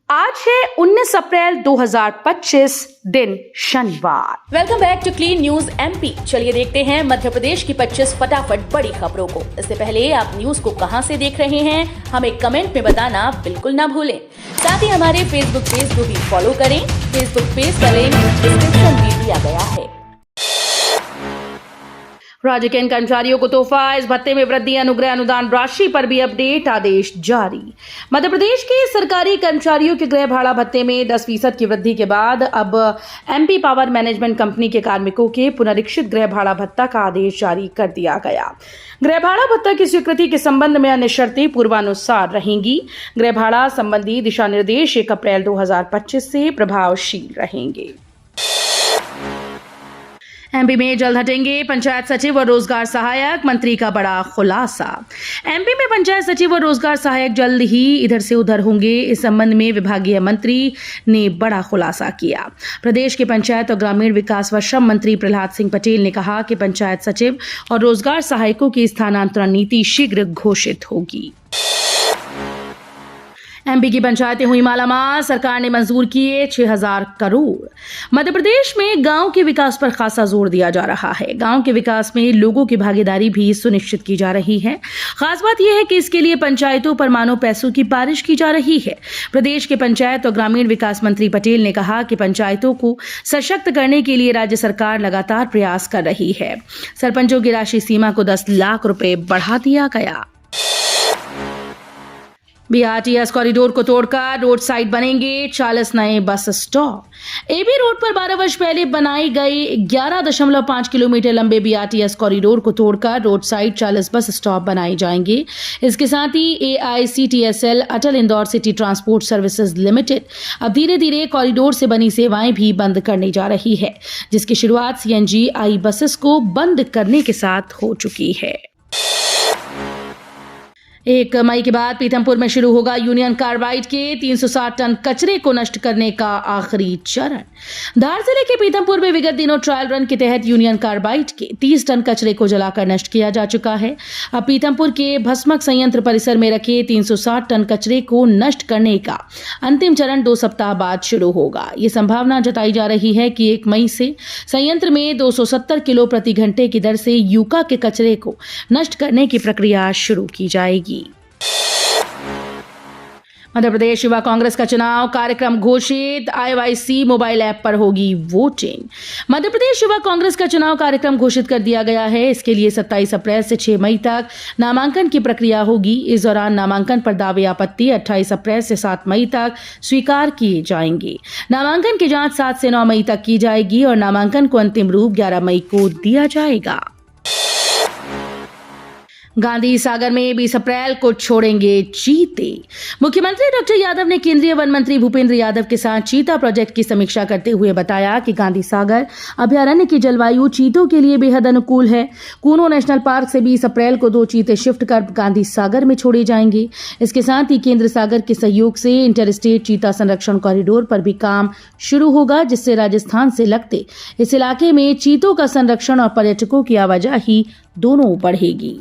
आज है 19 अप्रैल 2025 दिन शनिवार। Welcome back to clean news MP. चलिए देखते हैं मध्य प्रदेश की 25 फटाफट बड़ी खबरों को। इससे पहले आप न्यूज को कहां से देख रहे हैं हमें कमेंट में बताना बिल्कुल ना भूलें। साथ ही हमारे फेसबुक पेज को भी फॉलो करें। फेसबुक पेज का लिंक डिस्क्रिप्शन में दिया गया है। राज्य के इन कर्मचारियों को तोहफा, इस भत्ते में वृद्धि, अनुग्रह अनुदान राशि पर भी अपडेट, आदेश जारी। मध्य प्रदेश के सरकारी कर्मचारियों के गृह भाड़ा भत्ते में 10% की वृद्धि के बाद अब एमपी पावर मैनेजमेंट कंपनी के कार्मिकों के पुनरीक्षित गृह भाड़ा भत्ता का आदेश जारी कर दिया गया। गृह भाड़ा भत्ता की स्वीकृति के संबंध में अन्य शर्तें पूर्वानुसार रहेंगी। गृह भाड़ा संबंधी दिशा निर्देश 1 अप्रैल 2025 से प्रभावशील रहेंगे। एमपी में जल्द हटेंगे पंचायत सचिव और रोजगार सहायक, मंत्री का बड़ा खुलासा। एमपी में पंचायत सचिव और रोजगार सहायक जल्द ही इधर से उधर होंगे। इस संबंध में विभागीय मंत्री ने बड़ा खुलासा किया। प्रदेश के पंचायत और ग्रामीण विकास व श्रम मंत्री प्रहलाद सिंह पटेल ने कहा कि पंचायत सचिव और रोजगार सहायकों की स्थानांतरण नीति शीघ्र घोषित होगी। एमपी की पंचायतें हुई मालामाल, सरकार ने मंजूर किए 6000 करोड़। मध्य प्रदेश में गांव के विकास पर खासा जोर दिया जा रहा है। गांव के विकास में लोगों की भागीदारी भी सुनिश्चित की जा रही है। खास बात यह है कि इसके लिए पंचायतों पर मानो पैसों की बारिश की जा रही है। प्रदेश के पंचायत और ग्रामीण विकास मंत्री पटेल ने कहा कि पंचायतों को सशक्त करने के लिए राज्य सरकार लगातार प्रयास कर रही है। सरपंचों की राशि सीमा को 10 लाख रुपए बढ़ा दिया गया। बीआरटीएस कॉरिडोर को तोड़कर रोड साइड बनेंगे 40 नए बस स्टॉप। एबी रोड पर 12 वर्ष पहले बनाई गई 11.5 किलोमीटर लंबे बीआरटीएस कॉरिडोर को तोड़कर रोड साइड 40 बस स्टॉप बनाए जाएंगे। इसके साथ ही AICTSL Atal Indore city transport services limited अब धीरे धीरे कॉरिडोर से बनी सेवाएं भी बंद करने जा रही है, जिसकी शुरुआत सीएनजी आई बसेस को बंद करने के साथ हो चुकी है। 1 मई के बाद पीथमपुर में शुरू होगा यूनियन कार्बाइड के 360 टन कचरे को नष्ट करने का आखिरी चरण। धार जिले के पीथमपुर में विगत दिनों ट्रायल रन के तहत यूनियन कार्बाइड के 30 टन कचरे को जलाकर नष्ट किया जा चुका है। अब पीथमपुर के भस्मक संयंत्र परिसर में रखे 360 टन कचरे को नष्ट करने का अंतिम चरण 2 सप्ताह बाद शुरू होगा। ये संभावना जताई जा रही है कि 1 मई से संयंत्र में 270 किलो प्रति घंटे की दर से यूका के कचरे को नष्ट करने की प्रक्रिया शुरू की जाएगी। मध्य प्रदेश युवा कांग्रेस का चुनाव कार्यक्रम घोषित, आईवाईसी मोबाइल ऐप पर होगी वोटिंग। मध्य प्रदेश युवा कांग्रेस का चुनाव कार्यक्रम घोषित कर दिया गया है। इसके लिए 27 अप्रैल से 6 मई तक नामांकन की प्रक्रिया होगी। इस दौरान नामांकन पर दावे आपत्ति 28 अप्रैल से 7 मई तक स्वीकार किए जाएंगे। नामांकन की जांच 7 से 9 मई तक की जाएगी और नामांकन को अंतिम रूप 11 मई को दिया जाएगा। गांधी सागर में 20 अप्रैल को छोड़ेंगे चीते। मुख्यमंत्री डॉक्टर यादव ने केंद्रीय वन मंत्री भूपेंद्र यादव के साथ चीता प्रोजेक्ट की समीक्षा करते हुए बताया कि गांधी सागर अभयारण्य की जलवायु चीतों के लिए बेहद अनुकूल है। कूनो नेशनल पार्क से 20 अप्रैल को 2 चीते शिफ्ट कर गांधी सागर में छोड़े जाएंगे। इसके साथ ही केंद्र सागर के सहयोग से इंटरस्टेट चीता संरक्षण कॉरिडोर पर भी काम शुरू होगा, जिससे राजस्थान से लगते इस इलाके में चीतों का संरक्षण और पर्यटकों की आवाजाही दोनों बढ़ेगी।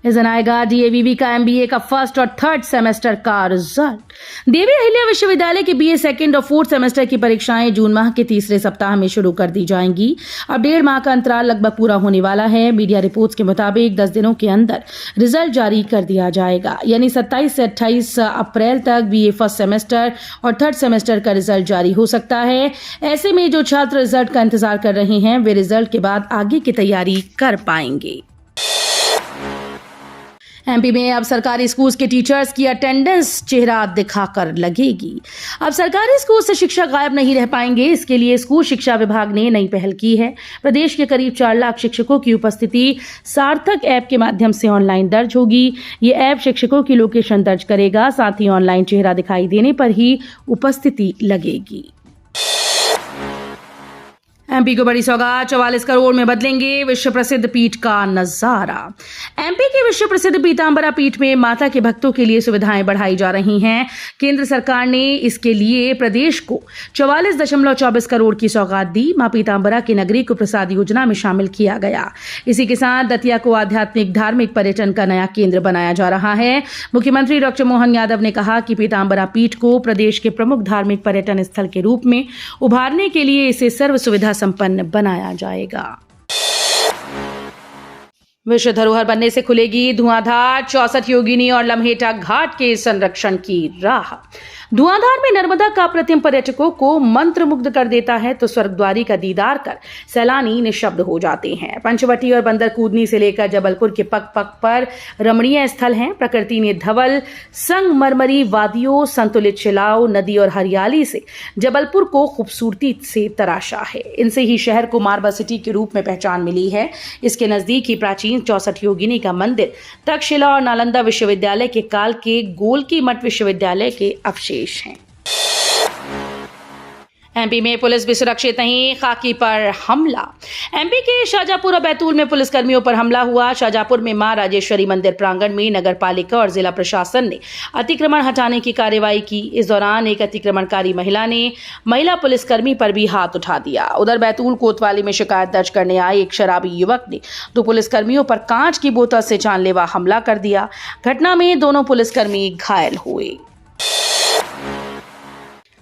इस दिन आएगा डीएवीवी का एमबीए का फर्स्ट और थर्ड सेमेस्टर का रिजल्ट। देवी अहिल्या विश्वविद्यालय के बीए सेकंड और फोर्थ सेमेस्टर की परीक्षाएं जून माह के तीसरे सप्ताह में शुरू कर दी जाएंगी। अब 1.5 माह का अंतराल लगभग पूरा होने वाला है। मीडिया रिपोर्ट्स के मुताबिक 10 दिनों के अंदर रिजल्ट जारी कर दिया जाएगा, यानी 27 से 28 अप्रैल तक बीए फर्स्ट सेमेस्टर और थर्ड सेमेस्टर का रिजल्ट जारी हो सकता है। ऐसे में जो छात्र रिजल्ट का इंतजार कर रहे हैं वे रिजल्ट के बाद आगे की तैयारी कर पाएंगे। एमपी में अब सरकारी स्कूल के टीचर्स की अटेंडेंस चेहरा दिखाकर लगेगी। अब सरकारी स्कूल से शिक्षक गायब नहीं रह पाएंगे। इसके लिए स्कूल शिक्षा विभाग ने नई पहल की है। प्रदेश के करीब 4 लाख शिक्षकों की उपस्थिति सार्थक ऐप के माध्यम से ऑनलाइन दर्ज होगी। ये ऐप शिक्षकों की लोकेशन दर्ज करेगा, साथ ही ऑनलाइन चेहरा दिखाई देने पर ही उपस्थिति लगेगी। एमपी को बड़ी सौगात, 44 करोड़ में बदलेंगे विश्व प्रसिद्ध पीठ का नजारा। एमपी की विश्व प्रसिद्ध पीतांबरा पीठ में माता के भक्तों के लिए सुविधाएं बढ़ाई जा रही हैं। केंद्र सरकार ने इसके लिए प्रदेश को 44.24 करोड़ की सौगात दी। मां पीतांबरा की नगरी को प्रसाद योजना में शामिल किया गया। इसी के साथ दतिया को आध्यात्मिक धार्मिक पर्यटन का नया केंद्र बनाया जा रहा है। मुख्यमंत्री डॉक्टर मोहन यादव ने कहा कि पीतांबरा पीठ को प्रदेश के प्रमुख धार्मिक पर्यटन स्थल के रूप में उभारने के लिए इसे सर्व सुविधा संपन्न बनाया जाएगा। विश्व धरोहर बनने से खुलेगी धुआंधार 64 योगिनी और लम्हेटा घाट के संरक्षण की राह। धुआंधार में नर्मदा का अप्रतिम पर्यटकों को मंत्रमुग्ध कर देता है तो स्वर्गद्वारी का दीदार कर सैलानी निशब्द हो जाते हैं। पंचवटी और बंदर कूदनी से लेकर जबलपुर के पग पग पर रमणीय स्थल हैं। प्रकृति ने धवल संगमरमरी वादियों, संतुलित शिलाओं, नदी और हरियाली से जबलपुर को खूबसूरती से तराशा है। इनसे ही शहर को मार्बल सिटी के रूप में पहचान मिली है। इसके नजदीक ही प्राचीन 64 योगिनी का मंदिर, तक्षशिला और नालंदा विश्वविद्यालय के काल के गोलकी मठ विश्वविद्यालय के अवशेष हैं। एमपी में पुलिस भी सुरक्षित नहीं, खाकी पर हमला। एमपी के शाहजहांपुर और बैतूल में पुलिसकर्मियों पर हमला हुआ। शाहजहांपुर में मां राजेश्वरी मंदिर प्रांगण में नगर पालिका और जिला प्रशासन ने अतिक्रमण हटाने की कार्रवाई की। इस दौरान एक अतिक्रमणकारी महिला ने महिला पुलिसकर्मी पर भी हाथ उठा दिया। उधर बैतूल कोतवाली में शिकायत दर्ज करने आए एक शराबी युवक ने 2 पुलिसकर्मियों पर कांच की बोतल से जानलेवा हमला कर दिया। घटना में दोनों पुलिसकर्मी घायल हुए।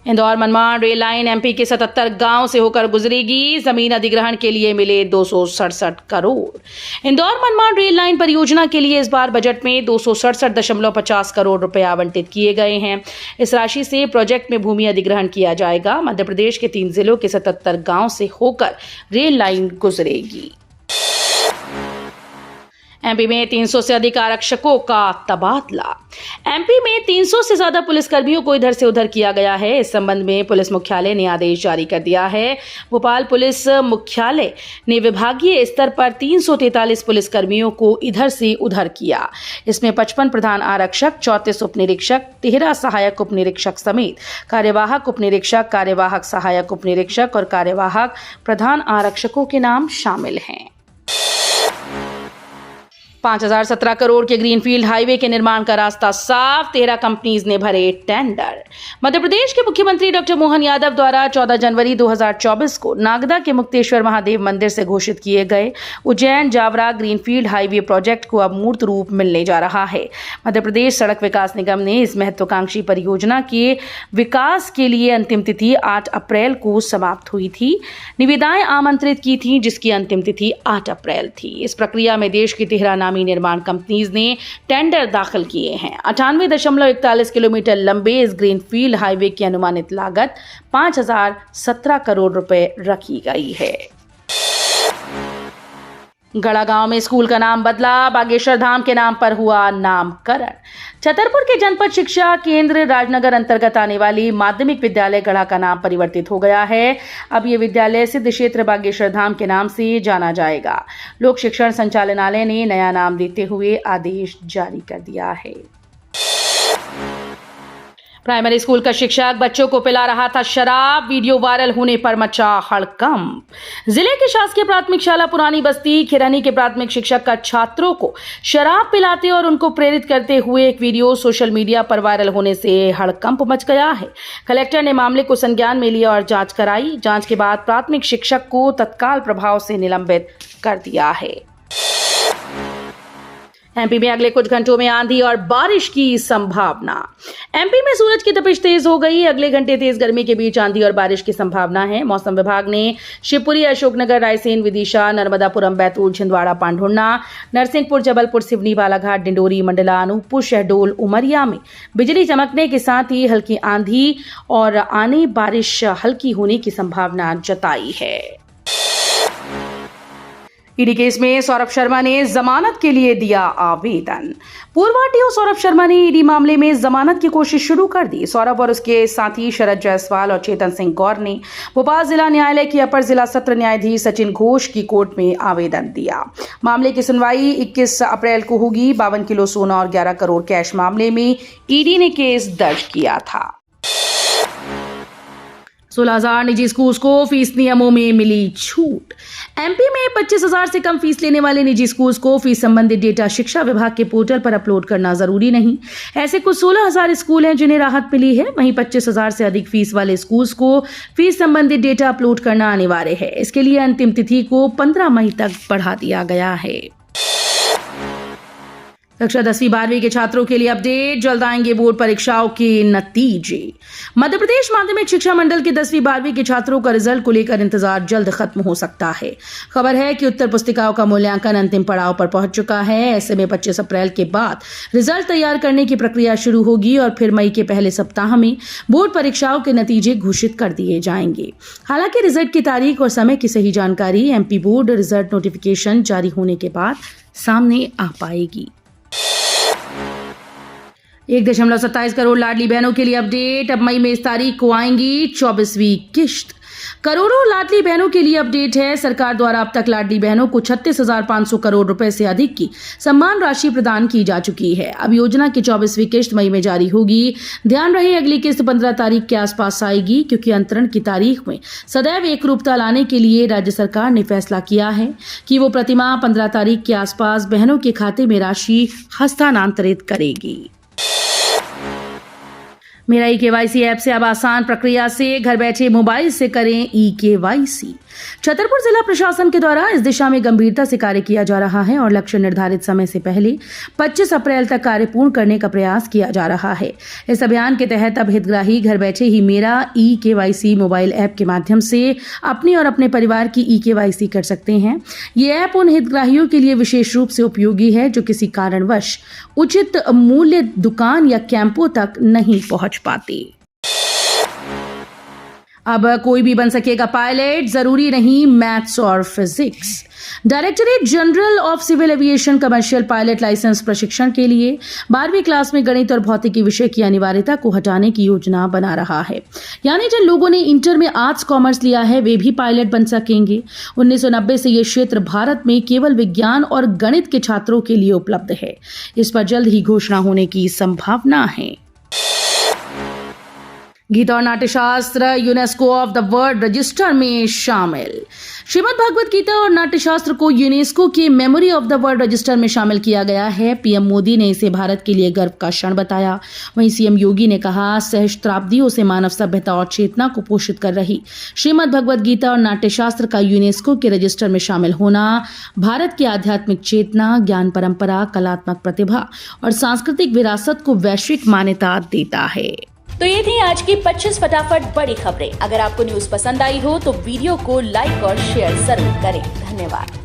Indore Manmad rail line MP के 77 गांव से होकर गुजरेगी। जमीन अधिग्रहण के लिए मिले 267 करोड़। इंदौर मनमाड़ रेल लाइन परियोजना के लिए इस बार बजट में 267.50 करोड़ रुपए आवंटित किए गए हैं। इस राशि से प्रोजेक्ट में भूमि अधिग्रहण किया जाएगा। मध्य प्रदेश के 3 जिलों के 77 गांव से होकर रेल लाइन गुजरेगी। एमपी में 300 से अधिक आरक्षकों का तबादला। एमपी में 300 से ज्यादा पुलिसकर्मियों को इधर से उधर किया गया है। इस संबंध में पुलिस मुख्यालय ने आदेश जारी कर दिया है। भोपाल पुलिस मुख्यालय ने विभागीय स्तर पर 343 पुलिसकर्मियों को इधर से उधर किया। इसमें 55 प्रधान आरक्षक, 34 उप निरीक्षक, 13 सहायक उप निरीक्षक समेत कार्यवाहक उप निरीक्षक, कार्यवाहक सहायक उप निरीक्षक और कार्यवाहक प्रधान आरक्षकों के नाम शामिल हैं। 5017 करोड़ के ग्रीनफील्ड हाईवे के निर्माण का रास्ता साफ, 13 कंपनीज ने भरे टेंडर। मध्य प्रदेश के मुख्यमंत्री डॉक्टर मोहन यादव द्वारा 14 जनवरी 2024 को नागदा के मुक्तेश्वर महादेव मंदिर से घोषित किए गए Ujjain Jaora greenfield highway project को अब मूर्त रूप मिलने जा रहा है। मध्य प्रदेश सड़क विकास निगम ने इस महत्वाकांक्षी परियोजना के विकास के लिए अंतिम तिथि 8 अप्रैल को समाप्त हुई थी। निविदाएं आमंत्रित की थी जिसकी अंतिम तिथि 8 अप्रैल थी। इस प्रक्रिया में देश की 13 निर्माण कंपनीज ने टेंडर दाखिल किए हैं। 98.41 किलोमीटर लंबे इस ग्रीनफील्ड हाईवे की अनुमानित लागत 5017 करोड़ रुपए रखी गई है। गड़ा गांव में स्कूल का नाम बदला, बागेश्वर धाम के नाम पर हुआ नामकरण। छतरपुर के जनपद शिक्षा केंद्र राजनगर अंतर्गत आने वाली माध्यमिक विद्यालय गढ़ा का नाम परिवर्तित हो गया है। अब ये विद्यालय सिद्ध क्षेत्र बागेश्वर धाम के नाम से जाना जाएगा। लोक शिक्षण संचालनालय ने नया नाम देते हुए आदेश जारी कर दिया है। प्राइमरी स्कूल का शिक्षक बच्चों को पिला रहा था शराब, वीडियो वायरल होने पर मचा हड़कंप। जिले की शासकीय प्राथमिक शाला पुरानी बस्ती खिरहनी के प्राथमिक शिक्षक का छात्रों को शराब पिलाते और उनको प्रेरित करते हुए एक वीडियो सोशल मीडिया पर वायरल होने से हड़कंप मच गया है। कलेक्टर ने मामले को संज्ञान में लिया और जांच कराई। जांच के बाद प्राथमिक शिक्षक को तत्काल प्रभाव से निलंबित कर दिया है। एमपी में अगले कुछ घंटों में आंधी और बारिश की संभावना। एमपी में सूरज की तपिश तेज हो गई। अगले घंटे तेज गर्मी के बीच आंधी और बारिश की संभावना है। मौसम विभाग ने शिवपुरी, अशोकनगर, रायसेन, विदिशा, नर्मदापुरम, बैतूल, छिंदवाड़ा, पांढुर्णा, नरसिंहपुर, जबलपुर, सिवनी, बालाघाट, डिंडोरी, मंडला, अनूपपुर, शहडोल, उमरिया में बिजली चमकने के साथ ही हल्की आंधी और आने बारिश हल्की होने की संभावना जताई है। ईडी केस में सौरभ शर्मा ने जमानत के लिए दिया आवेदन। पूर्व आरटीओ सौरभ शर्मा ने ईडी मामले में जमानत की कोशिश शुरू कर दी। सौरभ और उसके साथी शरद जायसवाल और चेतन सिंह गौर ने भोपाल जिला न्यायालय की अपर जिला सत्र न्यायाधीश सचिन घोष की कोर्ट में आवेदन दिया। मामले की सुनवाई 21 अप्रैल को होगी। 52 किलो सोना और 11 करोड़ कैश मामले में ईडी ने केस दर्ज किया था। 16,000 निजी स्कूल्स को फीस नियमों में मिली छूट। एमपी में 25,000 से कम फीस लेने वाले निजी स्कूल्स को फीस संबंधित डेटा शिक्षा विभाग के पोर्टल पर अपलोड करना जरूरी नहीं। ऐसे कुछ 16,000 स्कूल हैं जिन्हें राहत मिली है। वहीं 25,000 से अधिक फीस वाले स्कूल्स को फीस संबंधित डेटा अपलोड करना अनिवार्य है। इसके लिए अंतिम तिथि को 15 मई तक बढ़ा दिया गया है। कक्षा 10वीं 12वीं के छात्रों के लिए अपडेट, जल्द आएंगे बोर्ड परीक्षाओं के नतीजे। मध्य प्रदेश माध्यमिक शिक्षा मंडल के 10वीं 12वीं के छात्रों का रिजल्ट को लेकर इंतजार जल्द खत्म हो सकता है। खबर है कि उत्तर पुस्तिकाओं का मूल्यांकन अंतिम पड़ाव पर पहुंच चुका है। ऐसे में 25 अप्रैल के बाद रिजल्ट तैयार करने की प्रक्रिया शुरू होगी और फिर मई के पहले सप्ताह में बोर्ड परीक्षाओं के नतीजे घोषित कर दिए जाएंगे। हालांकि रिजल्ट की तारीख और समय की सही जानकारी एमपी बोर्ड रिजल्ट नोटिफिकेशन जारी होने के बाद सामने आ पाएगी। 1.27 करोड़ लाडली बहनों के लिए अपडेट, अब मई में इस तारीख को आएंगी 24वीं किश्त। करोड़ों लाडली बहनों के लिए अपडेट है। सरकार द्वारा अब तक लाडली बहनों को 36,500 करोड़ रुपए से अधिक की सम्मान राशि प्रदान की जा चुकी है। अब योजना की 24वीं किश्त मई में जारी होगी। ध्यान रहे अगली किश्त 15 तारीख के आसपास आएगी, क्योंकि अंतरण की तारीख में सदैव एक रूपता लाने के लिए राज्य सरकार ने फैसला किया है कि वो प्रतिमाह 15 तारीख के आसपास बहनों के खाते में राशि हस्तांतरित करेगी। मेरा ई-केवाईसी ऐप से अब आसान प्रक्रिया से घर बैठे मोबाइल से करें ई-केवाईसी। छतरपुर जिला प्रशासन के द्वारा इस दिशा में गंभीरता से कार्य किया जा रहा है और लक्ष्य निर्धारित समय से पहले 25 अप्रैल तक कार्य पूर्ण करने का प्रयास किया जा रहा है। इस अभियान के तहत अब हितग्राही घर बैठे ही मेरा ई-केवाईसी मोबाइल ऐप के माध्यम से अपने और अपने परिवार की ई-केवाईसी कर सकते हैं। ये ऐप उन हितग्राहियों के लिए विशेष रूप से उपयोगी है जो किसी कारणवश उचित मूल्य दुकान या कैंपों तक नहीं पहुंच पाते। अब कोई भी बन सकेगा पायलट, जरूरी नहीं मैथ्स और physics. Directorate general of civil aviation commercial pilot licence प्रशिक्षण के लिए 12वीं क्लास में गणित और भौतिकी विषय की अनिवार्यता को हटाने की योजना बना रहा है। यानी जिन लोगों ने इंटर में आर्ट्स कॉमर्स लिया है वे भी पायलट बन सकेंगे। 1990 से ये क्षेत्र भारत में केवल विज्ञान और गणित के छात्रों के लिए उपलब्ध है। इस पर जल्द ही घोषणा होने की संभावना है। गीत और Natyashastra UNESCO of the world register में शामिल। श्रीमद् भगवत गीता और नाट्यशास्त्र को यूनेस्को के memory of the world register में शामिल किया गया है। पीएम मोदी ने इसे भारत के लिए गर्व का क्षण बताया। वहीं सीएम योगी ने कहा, सहस्त्राब्दियों से मानव सभ्यता और चेतना को पोषित कर रही श्रीमद् भगवत गीता और नाट्यशास्त्र का यूनेस्को के रजिस्टर में शामिल होना भारत की आध्यात्मिक चेतना, ज्ञान परंपरा, कलात्मक प्रतिभा और सांस्कृतिक विरासत को वैश्विक मान्यता देता है। तो ये थी आज की 25 फटाफट बड़ी खबरें। अगर आपको न्यूज पसंद आई हो तो वीडियो को लाइक और शेयर जरूर करें। धन्यवाद।